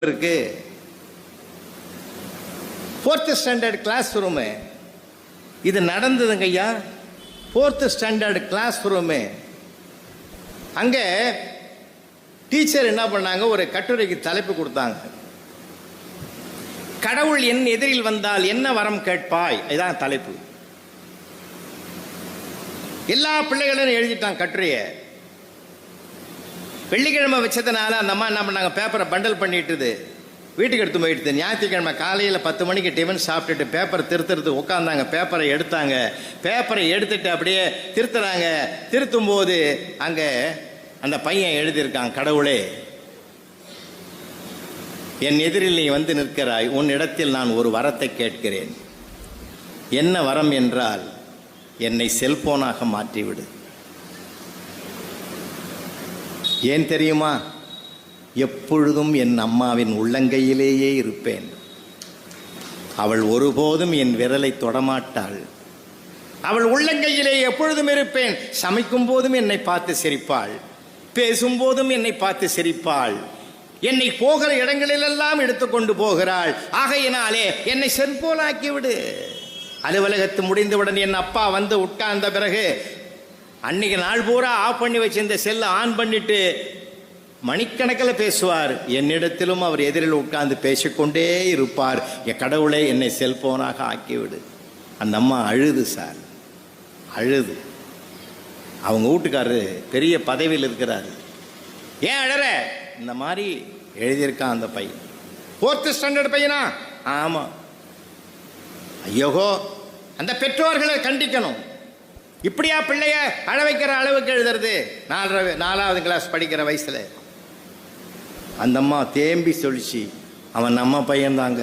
இருக்கு. 4th standard class room இது நடந்ததுங்க ஐயா. 4th ஸ்டாண்டர்ட் கிளாஸ் ரூமு அங்கே டீச்சர் என்ன பண்ணாங்க, ஒரு கட்டுரைக்கு தலைப்பு கொடுத்தாங்க. கடவுள் என் எதிரில் வந்தால் என்ன வரம் கேட்பாய், இதுதான் தலைப்பு. எல்லா பிள்ளைகளும் எழுதிட்டாங்க கட்டுரையை. வெள்ளிக்கிழமை வச்சதுனால அந்த அம்மா என்ன பண்ணாங்க, பேப்பரை பண்டல் பண்ணிட்டுது வீட்டுக்கு எடுத்து போயிடுது. ஞாயிற்றுக்கிழமை காலையில் 10 மணிக்கு டிஃபன் சாப்பிட்டுட்டு பேப்பரை திருத்துறதுக்கு உட்காந்தாங்க. பேப்பரை எடுத்தாங்க. பேப்பரை எடுத்துட்டு அப்படியே திருத்துறாங்க. திருத்தும் போது அங்கே அந்த பையன் எழுதியிருக்கான், கடவுளே என் எதிரில் நீ வந்து நிற்கிறாய், உன் இடத்தில் நான் ஒரு வரத்தை கேட்கிறேன். என்ன வரம் என்றால் என்னை செல்போனாக மாற்றிவிடு. ஏன் தெரியுமா, எப்பொழுதும் என் அம்மாவின் உள்ளங்கையிலேயே இருப்பேன். அவள் ஒருபோதும் என் விரலை தொடமாட்டாள். அவள் உள்ளங்கையிலே எப்பொழுதும் இருப்பேன். சமைக்கும் போதும் என்னை பார்த்து சிரிப்பாள், பேசும்போதும் என்னை பார்த்து சிரிப்பாள், என்னை போகிற இடங்களிலெல்லாம் எடுத்துக்கொண்டு போகிறாள். ஆகையினாலே என்னை செல்போனாக்கி விடு. அலுவலகத்து முடிந்தவுடன் என் அப்பா வந்து உட்கார்ந்த பிறகு அன்னைக்கு நாள் பூரா ஆஃப் பண்ணி வச்சிருந்த செல்லை ஆன் பண்ணிட்டு மணிக்கணக்கில் பேசுவார். என்னிடத்திலும் அவர் எதிரில் உட்கார்ந்து பேசிக்கொண்டே இருப்பார். என் கடவுளை என்னை செல்போனாக ஆக்கிவிடு. அந்த அம்மா அழுது சார், அழுது. அவங்க வீட்டுக்காரரு பெரிய பதவியில் இருக்கிறாரு. ஏன் அழற, இந்த மாதிரி எழுதியிருக்கான் அந்த பையன். 4th ஸ்டாண்டர்ட் பையனா? ஆமாம். ஐயோகோ, அந்த பெற்றோர்களை கண்டிக்கணும். இப்படியா பிள்ளைய அழ வைக்கிற அளவுக்கு எழுதுறது? 4வது கிளாஸ் படிக்கிற வயசுல அந்த அம்மா தேம்பி சொல்லிச்சு, அவன் நம்ம பையன்தாங்க.